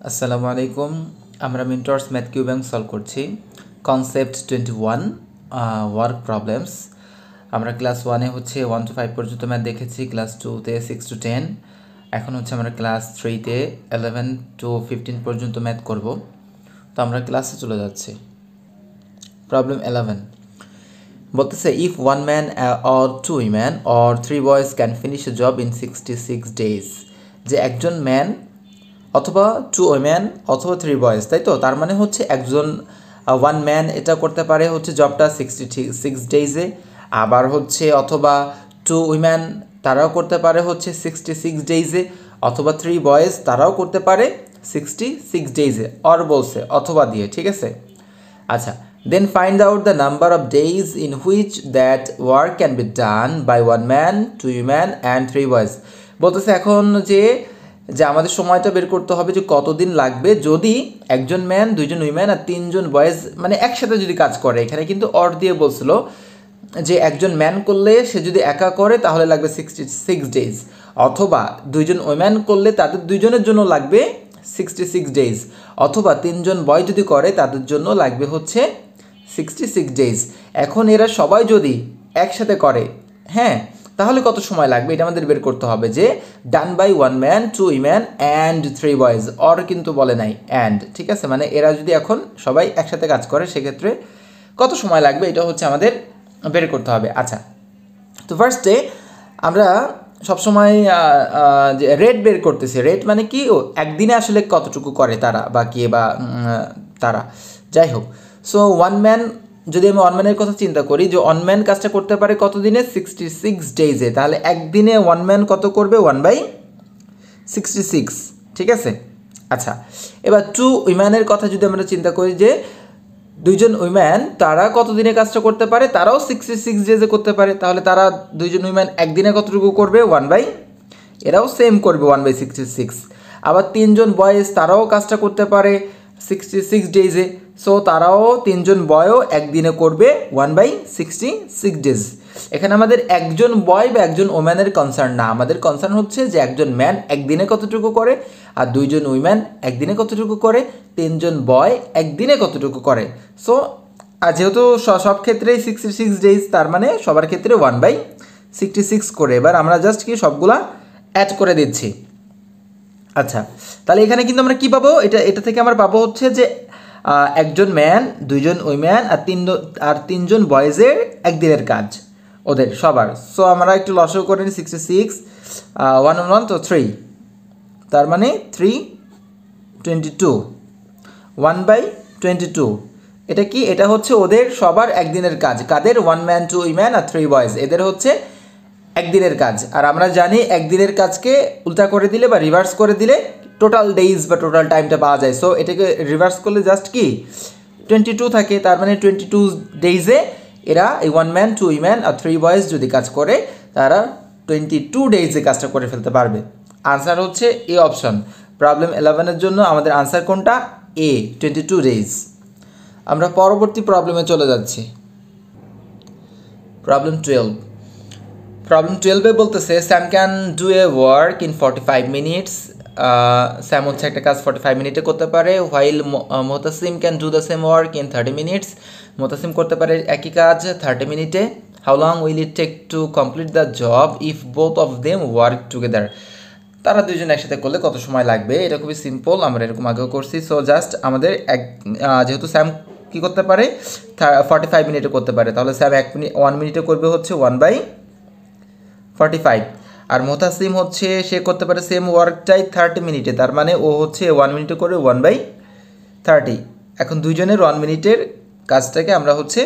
আসসালামু আলাইকুম। আমরা মিন্টর্স ম্যাথ কিউব ব্যাংক সলভ করছি কনসেপ্ট 21 ওয়ার্ক প্রবলেমস। আমরা ক্লাস 1-এ হচ্ছে 1 to 5 পর্যন্ত ম্যাথ দেখেছি, ক্লাস 2-তে 6 to 10, এখন হচ্ছে আমরা ক্লাস 3-তে 11 to 15 পর্যন্ত ম্যাথ করব। তো আমরা ক্লাসে চলে যাচ্ছি। প্রবলেম 11 বলতেছে if one man or two woman or 3 boys can finish a job in 66 days, যে একজন ম্যান অথবা 2 উইম্যান অথবা 3 বয়েজ, তাই তো? তার মানে হচ্ছে একজন ওয়ান ম্যান এটা করতে পারে হচ্ছে জবটা 66 ডেজে, আবার হচ্ছে অথবা 2 উইম্যান তারাও করতে পারে হচ্ছে 66 ডেজে, অথবা 3 বয়েজ তারাও করতে পারে 66 ডেজে। অর বলছে অথবা দিয়ে, ঠিক আছে? আচ্ছা, then find out the number of days in which that work can be done by 1 man, 2 women and 3 boys। বলতেছে এখন যে আমাদের সময়টা বের করতে হবে যে কতদিন লাগবে যদি একজন ম্যান, 2জন উইমেন আর 3জন বয়েজ মানে একসাথে যদি কাজ করে। এখানে কিন্তু অর দিয়ে বলছিল যে একজন ম্যান করলে সে যদি একা করে তাহলে লাগবে 66 ডেজ, অথবা 2জন উইমেন করলে তাদের 2জনের জন্য লাগবে 66 ডেজ, অথবা 3জন বয় যদি করে তাদের জন্য লাগবে হচ্ছে 66 ডেজ। এখন এরা সবাই যদি একসাথে করে, হ্যাঁ, তাহলে কত সময় লাগবে এটা আমাদের বের করতে হবে। যে done by 1 man, 2 woman and 3 boys, or কিন্তু বলে নাই, অ্যান্ড, ঠিক আছে? মানে এরা যদি এখন সবাই একসাথে কাজ করে সেক্ষেত্রে কত সময় লাগবে এটা হচ্ছে আমাদের বের করতে হবে। আচ্ছা, তো ফার্স্টে আমরা সবসময় যে রেট বের করতেছি। রেট মানে কি? ও একদিনে আসলে কতটুকু করে তারা বা কে বা তারা, যাই হোক। সো ওয়ান ম্যান, যদি আমি ওয়ান ম্যানের কথা চিন্তা করি যে ওয়ান ম্যান কাজটা করতে পারে কত দিনে? 66 ডেজে। তাহলে একদিনে ওয়ান ম্যান কত করবে? 1/66, ঠিক আছে? আচ্ছা, এবার 2 উইম্যানের কথা যদি আমরা চিন্তা করি যে 2জন উইম্যান তারা কত দিনে কাজটা করতে পারে? তারাও 66 ডেজে করতে পারে। তাহলে তারা 2জন উইম্যান একদিনে কতটুকু করবে? এরাও সেম করবে 1/66। আবার 3জন বয়েজ তারাও কাজটা করতে পারে 66 ডেজে, সো তারাও 3জন বয়ও একদিনে করবে 1/66 ডেজ। এখানে আমাদের একজন বয় বা একজন ওম্যানের কনসার্ন না, আমাদের কনসার্ন হচ্ছে যে একজন ম্যান একদিনে কতটুকু করে, আর 2জন উইম্যান একদিনে কতটুকু করে, 3জন বয় একদিনে কতটুকু করে। সো যেহেতু সব ক্ষেত্রেই 66 ডেজ, তার মানে সবার ক্ষেত্রে 1/66 করে। এবার আমরা জাস্ট কি সবগুলা অ্যাড করে দিচ্ছি। আচ্ছা, তাহলে এখানে কিন্তু আমরা কি পাবো? এটা থেকে আমরা পাবো হচ্ছে যে একজন ম্যান, 2জন উইম্যান আর 3জন বয়েজের একদিনের কাজ ওদের সবার। সো আমরা একটু লসও করে নিই। 66 1 1 তো 3, তার মানে 3/22, 1/22। এটা কি? এটা হচ্ছে ওদের সবার একদিনের কাজ। কাদের? 1 ম্যান, 2 উইম্যান আর 3 বয়েজ, এদের হচ্ছে একদিনের কাজ। আর আমরা জানি একদিনের কাজকে উল্টা করে দিলে বা রিভার্স করে দিলে টোটাল ডেইজ বা টোটাল টাইমটা পাওয়া যায়। সো এটাকে রিভার্স করলে জাস্ট কি 22 থাকে। তার মানে 22 ডেইজে এরা এই 1 ম্যান, 2 উইম্যান আর 3 বয়েজ যদি কাজ করে তারা 22 ডেইজে কাজটা করে ফেলতে পারবে। আনসার হচ্ছে এ অপশন। প্রবলেম 11-এর জন্য আমাদের আনসার কোনটা? A, 22 days. আমরা পরবর্তী প্রবলেমে চলে যাচ্ছি। প্রবলেম 12 বলতেছে Sam can do a work in 45 minutes. Sam হচ্ছে একটা কাজ 45 মিনিটে করতে পারে। While Motasim can do the same work in 30 minutes. Motasim করতে পারে একই কাজ 30 মিনিটে। How long will it take to complete the job if both of them work together. তারা দুজন একসাথে করলে কত সময় লাগবে? এটা খুবই সিম্পল, আমরা এরকম আগেও করছি। সো জাস্ট আমাদের যেহেতু স্যাম কী করতে পারে 45 মিনিটে করতে পারে, তাহলে স্যাম 1 মিনিটে করবে হচ্ছে 1/45। আর মোতাসিম হচ্ছে সে করতে পারে সেম ওয়ার্কটাই 30 মিনিটে, তার মানে ও হচ্ছে 1 মিনিটে করবে 1/30। এখন দুইজনের 1 মিনিটের কাজটাকে আমরা হচ্ছে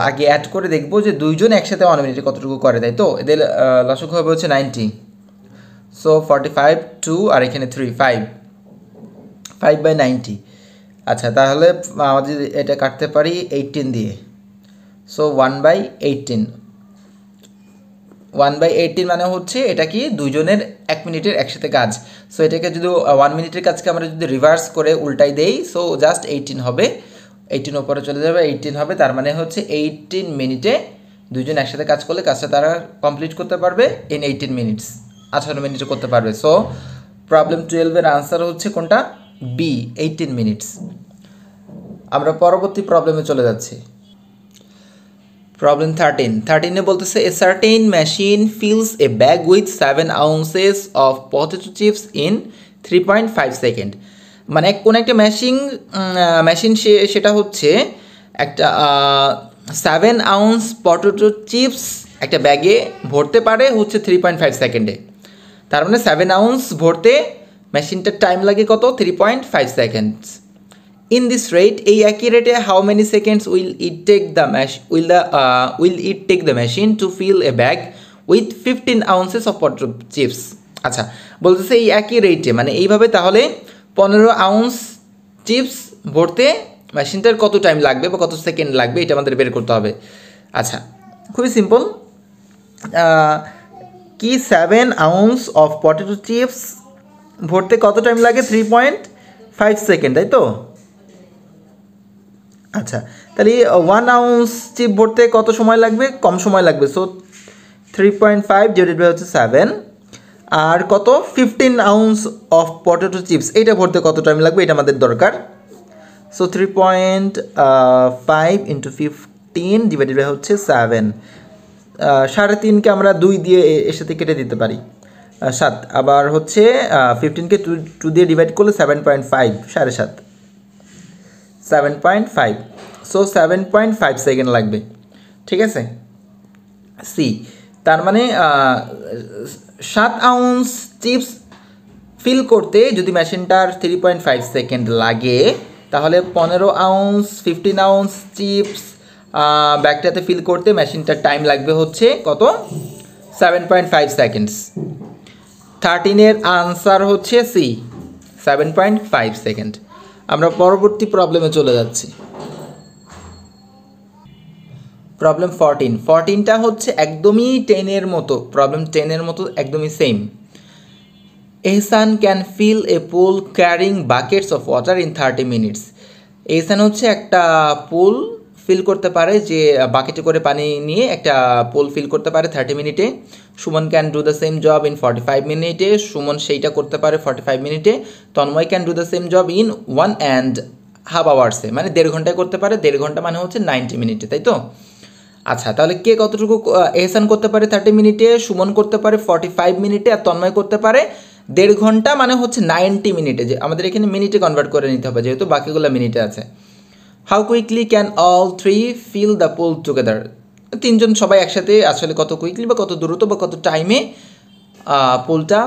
আগে অ্যাড করে দেখব যে দুইজন একসাথে 1 মিনিটে কতটুকু করে, তাই তো? এদের লসক হবে হচ্ছে 90। সো 45 2 আর এখানে 3 5/90। আচ্ছা, তাহলে আমাদের এটা কাটতে পারি 18 দিয়ে। সো 1/18 মানে হচ্ছে এটা কি দুইজনের 1 মিনিটের একসাথে কাজ। সো এটাকে যদি 1 মিনিটের কাজকে আমরা যদি রিভার্স করে উল্টাই দেই, সো জাস্ট 18 হবে, 18 ওপরে চলে যাবে, 18 হবে। তার মানে হচ্ছে 18 মিনিটে দুইজন একসাথে কাজ করলে কাজটা তারা কমপ্লিট করতে পারবে ইন 18 মিনিটস, 18 মিনিটে করতে পারবে। সো প্রবলেম 12 এর আনসার হচ্ছে কোনটা বি 18 মিনিটস। আমরা পরবর্তী প্রবলেমে চলে যাচ্ছি। প্রবলেম 13 বলতেছে a certain machine feels a bag with 7 ounces of potato chips in 3.5 second. মানে কোন একটা মেশিন সেটা হচ্ছে একটা 7 ounce পটেটো চিপস একটা ব্যাগে ভরতে পারে হচ্ছে 3.5 সেকেন্ডে। তার মানে 7 ounce ভরতে মেশিনটার টাইম লাগে কত 3.5 সেকেন্ডস। In this rate, এই একই রেটে how many seconds will it take the machine to fill a bag with 15 ounces of potato chips? আচ্ছা, বলতেছে এই একই রেটে মানে এইভাবে তাহলে 15 আউন্স চিপস ভরতে মেশিনটার কত টাইম লাগবে বা কত সেকেন্ড লাগবে এটা আমাদের বের করতে হবে। আচ্ছা, খুবই সিম্পল। কি 7 ounce অফ পটেটো চিপস ভরতে কত টাইম লাগে 3.5 সেকেন্ড, তাই তো? আচ্ছা, তাহলে 1 ounce চিপ ভরতে কত সময় লাগবে? কম সময় লাগবে। সো 3.5 ডিভাইডেড বাই হচ্ছে 7, আর কত 15 ounce অফ পটেটো চিপস এইটা ভরতে কত টাইম লাগবে এটা আমাদের দরকার। সো 3.5 ইন্টু 15 ডিভাইডেড বাই হচ্ছে 7। 3.5কে আমরা 2 দিয়ে এর সাথে কেটে দিতে পারি, 7। আবার হচ্ছে 15কে 2 দিয়ে ডিভাইড করলে 7.5, 7.5, 7.5। সো 7.5 সেকেন্ড লাগবে, ঠিক আছে। সি, তার মানে 7 ounce চিপস ফিল করতে যদি মেশিনটার 3.5 সেকেন্ড লাগে, তাহলে 15 ounce 15 ounce চিপস ব্যাগটাতে ফিল করতে মেশিনটার টাইম লাগবে হচ্ছে কত 7.5 সেকেন্ডস। 13 আনসার হচ্ছে সি 7.5 সেকেন্ড। আমরা পরবর্তী প্রবলেমে চলে যাচ্ছি। প্রবলেম 14টা হচ্ছে একদমই 10 মতো, প্রবলেম 10 মতো একদমই same. Ehsan can fill a pool carrying buckets of water in 30 minutes. Ehsan হচ্ছে একটা পুল ফিল করতে পারে, যে বাকেটে করে পানি নিয়ে একটা পুল ফিল করতে পারে 30 মিনিটে। Suman can do the same job in 45 মিনিটে, সুমন সেইটা করতে পারে 45 মিনিটে। Tanmoy can do the same job in 1.5 আওয়ার্সে, মানে 1.5 ঘন্টায় করতে পারে। 1.5 ঘন্টা মানে হচ্ছে 90 মিনিটে, তাই তো? আচ্ছা, তাহলে কে কতটুকু? এহসান করতে পারে 30 মিনিটে, সুমন করতে পারে 45 মিনিটে, আর তন্ময় করতে পারে 1.5 ঘন্টা মানে হচ্ছে 90 মিনিটে। যে আমাদের এখানে মিনিটে কনভার্ট করে নিতে হবে যেহেতু বাকিগুলো মিনিটে আছে। How quickly can all 3 fill the pool together? 3 জন সবাই একসাথে আসলে কত কুইকলি বা কত দ্রুত বা কত টাইমে পুলটা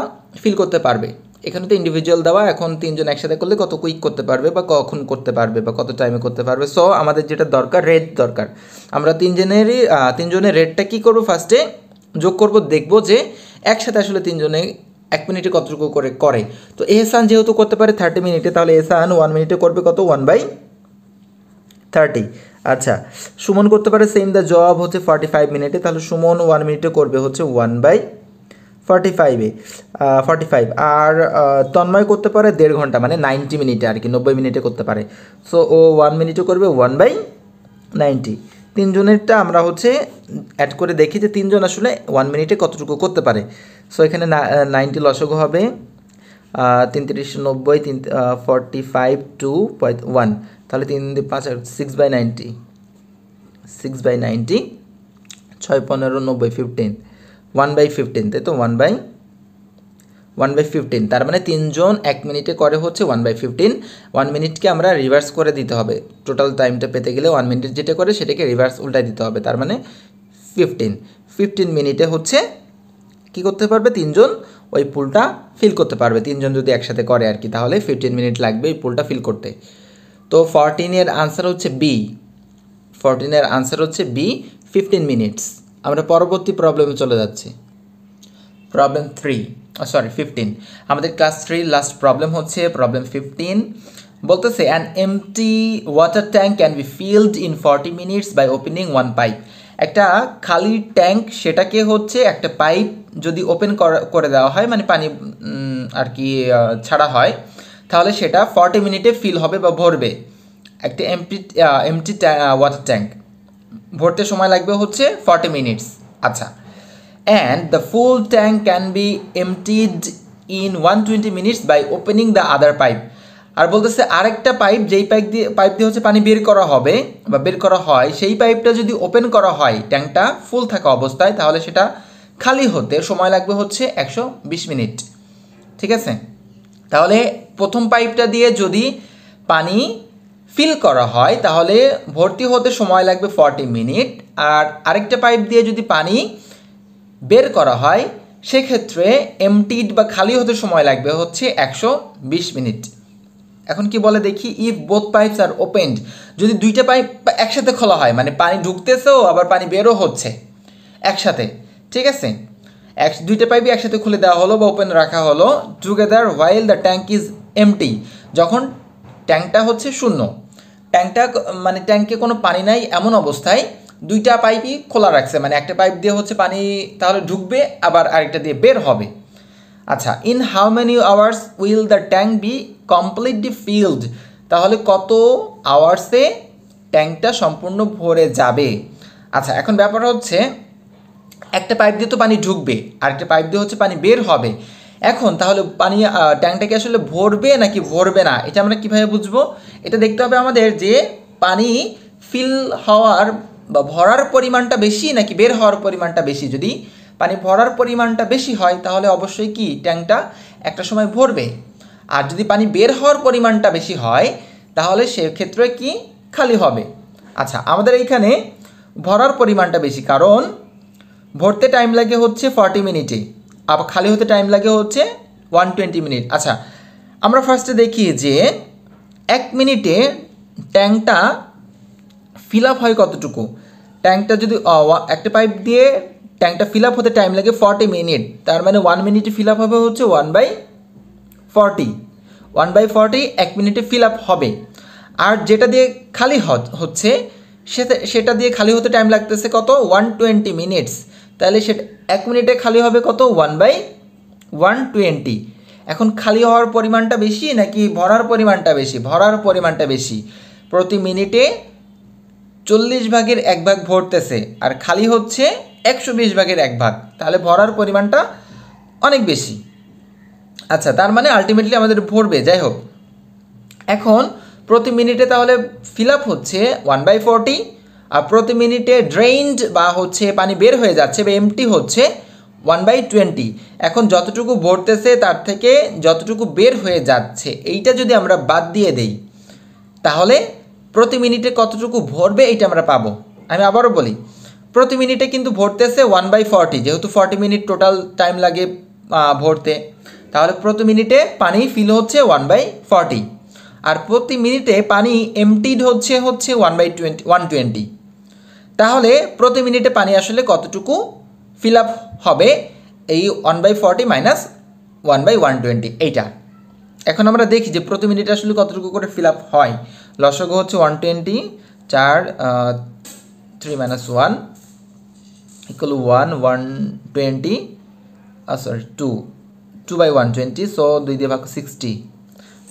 ফিল করতে পারবে। এখানে তো ইন্ডিভিজুয়াল দেওয়া, এখন 3 জন একসাথে করলে কত কুইক করতে পারবে বা কখন করতে পারবে বা কত টাইমে করতে পারবে। সো আমাদের যেটা দরকার, রেট দরকার। আমরা 3 জনের রেটটা কী করবো, ফার্স্টে যোগ করব, দেখব যে একসাথে আসলে 3 জনে 1 মিনিটে কতটুকু করে। তো এহসান যেহেতু করতে পারে 30 মিনিটে, তাহলে এহসান 1 মিনিটে করবে কত 1/30। আচ্ছা, সুমন করতে পারে সেম দ্য জব হচ্ছে 45 মিনিটে, তাহলে সুমন 1 মিনিটে করবে হচ্ছে 1/45 আর তন্ময় করতে পারে 1.5 ঘন্টা মানে 90 মিনিটে আর কি, 90 মিনিটে করতে পারে। সো ও 1 মিনিটে করবে 1/90। 3 জনেরটা আমরা হচ্ছে অ্যাড করে দেখি যে 3 জন আসলে 1 মিনিটে কতটুকু করতে পারে। সো এখানে 90 লসাগু হবে 3 × 90, 45 টু 1, তাহলে 3 × 5 6/90, 6/90, 6 15 90 15, 1/15, তাই তো? 1/15, তার মানে 3 জন 1 মিনিটে করে হচ্ছে 1/15। 1 মিনিটকে আমরা রিভার্স করে দিতে হবে, টোটাল টাইমটা পেতে গেলে 1 মিনিট যেটা করে সেটাকে রিভার্স উল্টাই দিতে হবে, তার মানে 15 মিনিটে হচ্ছে কী করতে পারবে 3 জন ওই পুলটা ফিল করতে পারবে। 3 জন যদি একসাথে করে আর কি, তাহলে 15 মিনিট লাগবে এই পুলটা ফিল করতে। তো 14 আনসার হচ্ছে বি, 14 আনসার হচ্ছে বি 15 মিনিটস। আমরা পরবর্তী প্রবলেমে চলে যাচ্ছি। প্রবলেম 15। আমাদের ক্লাস 3 লাস্ট প্রবলেম হচ্ছে প্রবলেম 15। বলতেছে an empty water tank can be filled in 40 minutes by opening 1 pipe. একটা খালি ট্যাঙ্ক, সেটাকে হচ্ছে একটা পাইপ যদি ওপেন করে দেওয়া হয়, মানে পানি আর কি ছাড়া হয়, তাহলে সেটা 40 মিনিটে ফিল হবে বা ভরবে। একটা এমটি ওয়াটার ট্যাঙ্ক ভরতে সময় লাগবে হচ্ছে 40 মিনিটস। আচ্ছা, and the full tank can be emptied in 120 minutes by opening the other pipe. আর বলতেছে আরেকটা পাইপ, যেই পাইপ দিয়ে হচ্ছে পানি বের করা হবে বা বের করা হয়, সেই পাইপটা যদি ওপেন করা হয় ট্যাঙ্কটা ফুল থাকা অবস্থায়, তাহলে সেটা খালি হতে সময় লাগবে হচ্ছে 120 মিনিট। ঠিক আছে, তাহলে প্রথম পাইপটা দিয়ে যদি পানি ফিল করা হয় তাহলে ভর্তি হতে সময় লাগবে 40 মিনিট, আর আরেকটা পাইপ দিয়ে যদি পানি বের করা হয় সেক্ষেত্রে এমটিড বা খালি হতে সময় লাগবে হচ্ছে 120 মিনিট। এখন কি বলে দেখি, if both pipes are opened, যদি দুইটা পাইপ একসাথে খোলা হয়, মানে পানি ঢুকতেছেও আবার পানি বেরও হচ্ছে একসাথে, ঠিক আছে, দুইটা পাইপই একসাথে খুলে দেওয়া হলো বা ওপেন রাখা হলো, together while the tank is empty, যখন ট্যাঙ্কটা হচ্ছে শূন্য, ট্যাঙ্কটা মানে ট্যাঙ্কে কোনো পানি নাই এমন অবস্থায় দুইটা পাইপই খোলা রাখছে, মানে একটা পাইপ দিয়ে হচ্ছে পানি তাহলে ঢুকবে, আবার আরেকটা দিয়ে বের হবে। আচ্ছা, in how many hours will the tank B completely filled, তাহলে কত আওয়ার্সে ট্যাঙ্কটা সম্পূর্ণ ভরে যাবে। আচ্ছা, এখন ব্যাপার হচ্ছে একটা পাইপ দিয়ে তো পানি ঢুকবে, আরেকটা পাইপ দিয়ে হচ্ছে পানি বের হবে। এখন তাহলে পানি ট্যাঙ্কটা কি আসলে ভরবে নাকি ভরবে না, এটা আমরা কীভাবে বুঝবো? এটা দেখতে হবে আমাদের যে পানি ফিল হওয়ার বা ভরার পরিমাণটা বেশি নাকি বের হওয়ার পরিমাণটা বেশি। যদি পানি ভরার পরিমাণটা বেশি হয় তাহলে অবশ্যই কি ট্যাঙ্কটা একটা সময় ভরবে, আর যদি পানি বের হওয়ার পরিমাণটা বেশি হয় তাহলে সেক্ষেত্রে কি খালি হবে। আচ্ছা, আমাদের এইখানে ভরার পরিমাণটা বেশি, কারণ ভরতে টাইম লাগে হচ্ছে 40 মিনিটে, আবার খালি হতে টাইম লাগে হচ্ছে 120 মিনিট। আচ্ছা, আমরা ফার্স্টে দেখি যে 1 মিনিটে ট্যাঙ্কটা ফিল আপ হয় কতটুকু। ট্যাঙ্কটা যদি একটা পাইপ দিয়ে ট্যাঙ্কটা ফিল আপ হতে টাইম লাগে 40 মিনিট, তার মানে 1 মিনিটে ফিল আপ হবে হচ্ছে 1/40, 1/40 1 মিনিটে ফিল আপ হবে। আর যেটা দিয়ে খালি হচ্ছে সেটা দিয়ে খালি হতে টাইম লাগতেছে কত, 120 মিনিটস, তাহলে সেটা 1 মিনিটে খালি হবে কত, 1/120। এখন খালি হওয়ার পরিমাণটা বেশি নাকি ভরার পরিমাণটা বেশি? ভরার পরিমাণটা বেশি, প্রতি মিনিটে 40 ভাগের 1 ভাগ ভরতেছে, আর খালি হচ্ছে 120 ভাগের 1 ভাগ, তাহলে ভরার পরিমাণটা অনেক বেশি। আচ্ছা, তার মানে আলটিমেটলি আমাদের ভরবে। যাই হোক, এখন প্রতি মিনিটে তাহলে ফিল আপ হচ্ছে 1/40, আর প্রতি মিনিটে ড্রেইনড বা হচ্ছে পানি বের হয়ে যাচ্ছে বা এমটি হচ্ছে 1/20। এখন যতটুকু ভরতেছে তার থেকে যতটুকু বের হয়ে যাচ্ছে এইটা যদি আমরা বাদ দিয়ে দেই তাহলে প্রতি মিনিটে কতটুকু ভরবে এইটা আমরা পাবো। আমি আবারও বলি, প্রতি মিনিটে কিন্তু ভরতেছে 1/40, যেহেতু 40 মিনিট টোটাল টাইম লাগে ভরতে, তাহলে প্রতি মিনিটে পানি ফিল হচ্ছে 1/40, আর প্রতি মিনিটে পানি এমটিড হচ্ছে 120। তাহলে প্রতি মিনিটে পানি আসলে কতটুকু ফিল আপ হবে, এই 1/40 মাইনাস 1/120 এইটা। এখন আমরা দেখি যে প্রতি মিনিটে আসলে কতটুকু করে ফিল আপ হয়। লসগু হচ্ছে 120, 4 3 - 1 = 120, সরি 2/120, সো 2 দিয়ে ভাগ 60,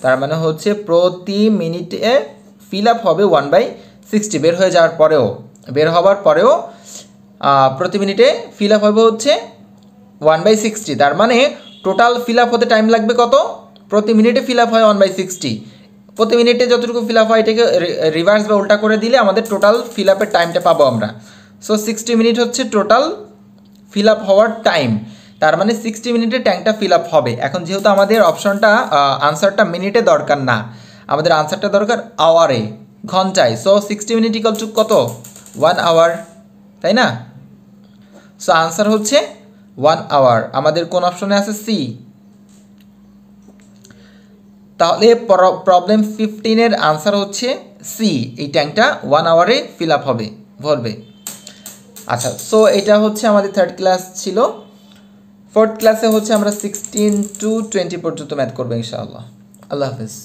তার মানে হচ্ছে প্রতি মিনিটে ফিল আপ হবে 1/60। বের হওয়ার পরেও প্রতি মিনিটে ফিল আপ হবে হচ্ছে 1/60, তার মানে টোটাল ফিল আপ হতে টাইম লাগবে কত, প্রতি মিনিটে ফিল আপ হয় 1/60, প্রতি মিনিটে যতটুকু ফিল আপ হয় এটাকে রিভার্স বা উল্টা করে দিলে আমাদের টোটাল ফিল আপের টাইমটা পাবো আমরা। সো 60 মিনিট হচ্ছে টোটাল ফিল আপ হওয়ার টাইম, তার মানে 60 মিনিটে ট্যাঙ্কটা ফিল আপ হবে। এখন যেহেতু আমাদের অপশনটা আনসারটা মিনিটে দরকার না, আমাদের আনসারটা দরকার আওয়ারে, ঘন্টায়। সো 60 মিনিট ইকুয়াল টু কত, 1 আওয়ার, তাই না? সো আনসার হচ্ছে 1 আওয়ার। আমাদের কোন অপশনে আছে, সি। তাহলে প্রবলেম 15-এর আনসার হচ্ছে সি, এই ট্যাঙ্কটা 1 আওয়ারে ফিল আপ হবে, ভরবে। আচ্ছা, সো এটা হচ্ছে আমাদের 3rd ক্লাস ছিল। 4th ক্লাসে হচ্ছে আমরা 16 to 20 পর্যন্ত ম্যাথ করবো ইনশাআল্লাহ। আল্লাহ হাফেজ।